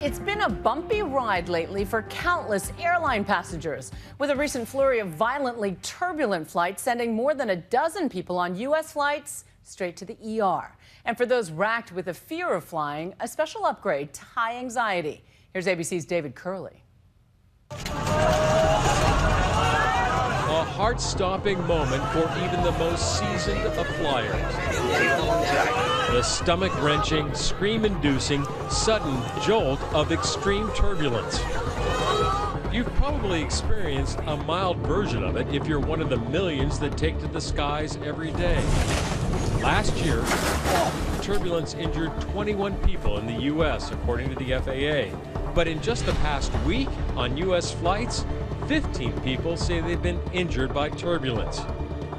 It's been a bumpy ride lately for countless airline passengers, with a recent flurry of violently turbulent flights sending more than a dozen people on U.S. flights straight to the ER. And for those racked with a fear of flying, a special upgrade to high anxiety. Here's ABC's David Curley. A heart-stopping moment for even the most seasoned of flyers. The stomach-wrenching, scream-inducing, sudden jolt of extreme turbulence. You've probably experienced a mild version of it if you're one of the millions that take to the skies every day. Last year, turbulence injured 21 people in the U.S., according to the FAA. But in just the past week on U.S. flights, 15 people say they've been injured by turbulence.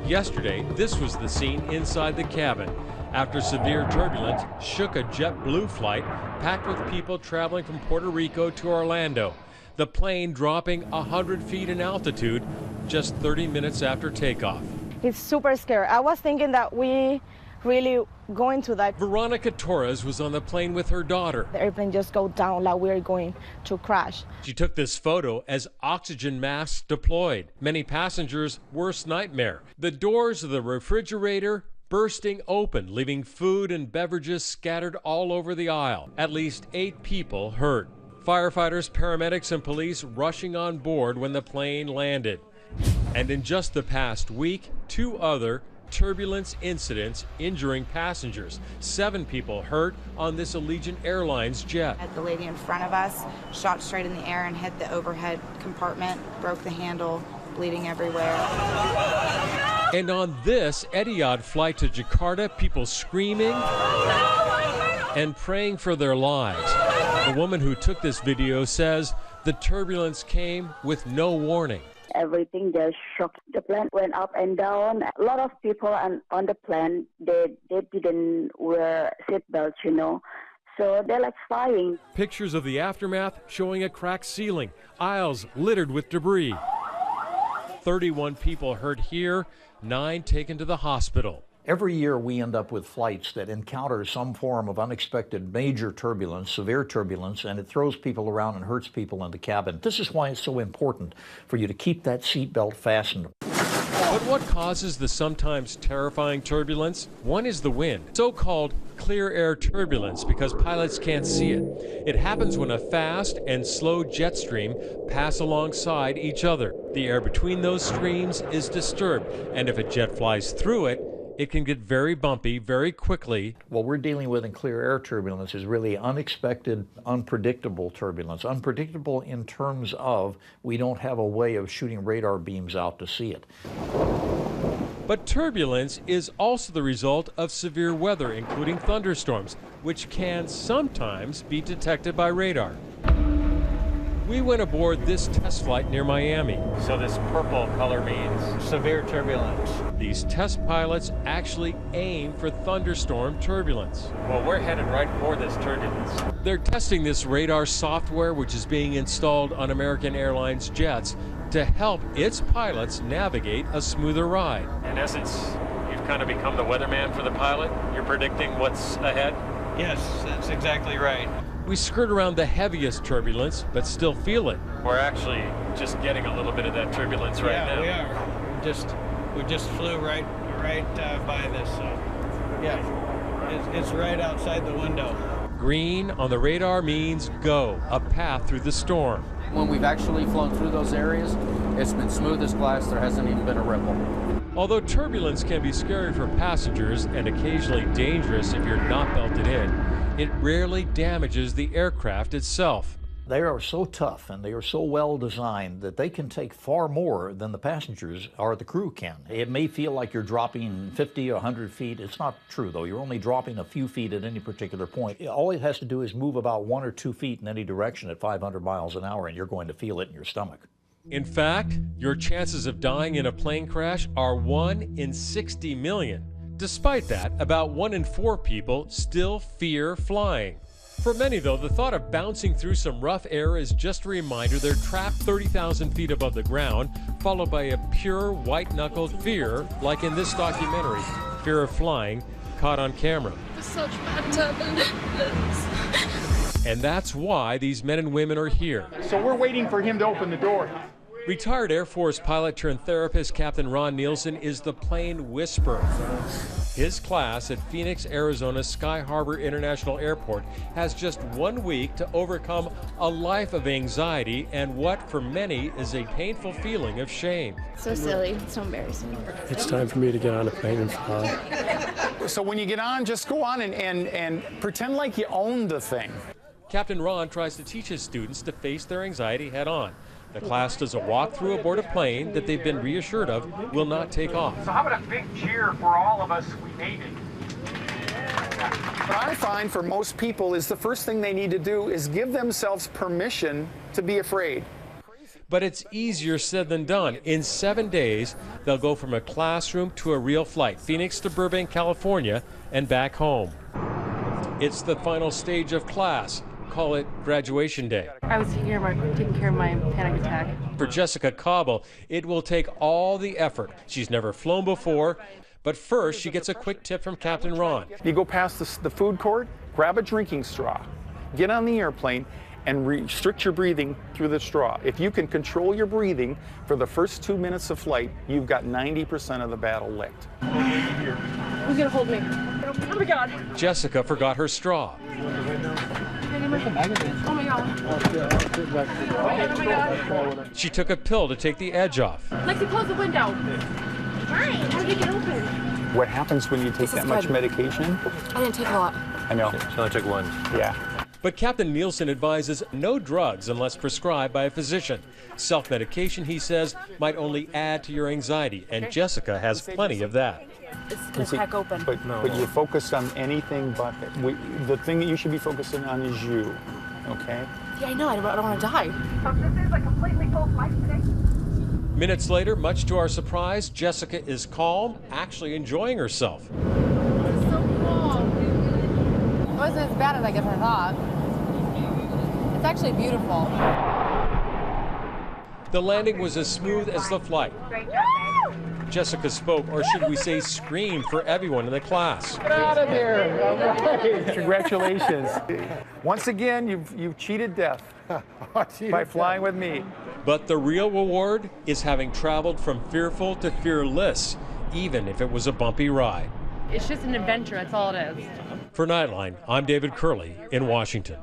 Yesterday, this was the scene inside the cabin after severe turbulence shook a Jetblue flight packed with people traveling from Puerto Rico to Orlando. The plane dropping 100 feet in altitude just 30 minutes after takeoff. He's super scared. I was thinking that we really going to die. Veronica Torres was on the plane with her daughter. The airplane just go down like we're going to crash. She took this photo as oxygen masks deployed. Many passengers' worst nightmare. The doors of the refrigerator bursting open, leaving food and beverages scattered all over the aisle. At least 8 people hurt. Firefighters, paramedics, and police rushing on board when the plane landed. And in just the past week, 2 other turbulence incidents injuring passengers. 7 people hurt on this Allegiant Airlines jet. The lady in front of us shot straight in the air and hit the overhead compartment, broke the handle, bleeding everywhere. And on this Etihad flight to Jakarta, people screaming and praying for their lives. The woman who took this video says the turbulence came with no warning. Everything just shook. The plane went up and down. A lot of people on the plane, they didn't wear seatbelts, you know. So they're like flying. Pictures of the aftermath showing a cracked ceiling, aisles littered with debris. 31 people hurt here, 9 taken to the hospital. Every year we end up with flights that encounter some form of unexpected major turbulence, severe turbulence, and it throws people around and hurts people in the cabin. This is why it's so important for you to keep that seatbelt fastened. But what causes the sometimes terrifying turbulence? One is the wind, so-called clear air turbulence, because pilots can't see it. It happens when a fast and slow jet stream pass alongside each other. The air between those streams is disturbed, and if a jet flies through it, it can get very bumpy very quickly. What we're dealing with in clear air turbulence is really unexpected, unpredictable turbulence. Unpredictable in terms of we don't have a way of shooting radar beams out to see it. But turbulence is also the result of severe weather, including thunderstorms, which can sometimes be detected by radar. We went aboard this test flight near Miami. So this purple color means severe turbulence. These test pilots actually aim for thunderstorm turbulence. Well, we're headed right for this turbulence. They're testing this radar software, which is being installed on American Airlines jets to help its pilots navigate a smoother ride. In essence, you've kind of become the weatherman for the pilot. You're predicting what's ahead? Yes, that's exactly right. We skirt around the heaviest turbulence, but still feel it. We're actually just getting a little bit of that turbulence right now. Yeah, we are. We just flew right by this. So, yeah, it's right outside the window. Green on the radar means go, a path through the storm. When we've actually flown through those areas, it's been smooth as glass. There hasn't even been a ripple. Although turbulence can be scary for passengers and occasionally dangerous if you're not belted in, it rarely damages the aircraft itself. They are so tough and they are so well designed that they can take far more than the passengers or the crew can. It may feel like you're dropping 50 or 100 feet. It's not true, though. You're only dropping a few feet at any particular point. All it has to do is move about 1 or 2 feet in any direction at 500 miles an hour, and you're going to feel it in your stomach. In fact, your chances of dying in a plane crash are 1 in 60 million. Despite that, about 1 in 4 people still fear flying. For many, though, the thought of bouncing through some rough air is just a reminder they're trapped 30,000 feet above the ground, followed by a pure white-knuckled fear, like in this documentary, Fear of Flying, caught on camera. Such bad turbulence. And that's why these men and women are here. So we're waiting for him to open the door. Retired Air Force pilot turned therapist Captain Ron Nielsen is the plane whisperer. His class at Phoenix, Arizona's Sky Harbor International Airport has just 1 week to overcome a life of anxiety and what for many is a painful feeling of shame. So silly, so embarrassing. It's time for me to get on a plane and fly. So when you get on, just go on and pretend like you own the thing. Captain Ron tries to teach his students to face their anxiety head on. The class does a walkthrough aboard a plane that they've been reassured of will not take off. So how about a big cheer for all of us? We made it. What I find for most people is the first thing they need to do is give themselves permission to be afraid. But it's easier said than done. In 7 days, they'll go from a classroom to a real flight, Phoenix to Burbank, California, and back home. It's the final stage of class. Call it graduation day. I was taking care of my panic attack. For Jessica Cobble, it will take all the effort. She's never flown before, but first she gets a quick tip from Captain Ron. You go past the food court, grab a drinking straw, get on the airplane, and restrict your breathing through the straw. If you can control your breathing for the first 2 minutes of flight, you've got 90% of the battle licked. Who's gonna hold me? Oh my God. Jessica forgot her straw. Oh my God. Oh my God. She took a pill to take the edge off. Lexi, close the window. Fine. How did it get open? What happens when you take that much medication? I didn't take a lot. I know. She only took one. Yeah. But Captain Nielsen advises no drugs unless prescribed by a physician. Self-medication, he says, might only add to your anxiety, and Jessica has plenty of that. It's gonna crack open. But you're focused on anything but the thing that you should be focusing on is you, okay? Yeah, I know. I don't want to die. This is a completely full flight today. Minutes later, much to our surprise, Jessica is calm, actually enjoying herself. It's so cool. It wasn't as bad as I guess I thought. It's actually beautiful. The landing was as smooth as the flight. Jessica spoke, or should we say screamed, for everyone in the class. Get out of here! All right. Congratulations. Once again, you've cheated death by flying with me. But the real reward is having traveled from fearful to fearless, even if it was a bumpy ride. It's just an adventure. That's all it is. For Nightline, I'm David Curley in Washington.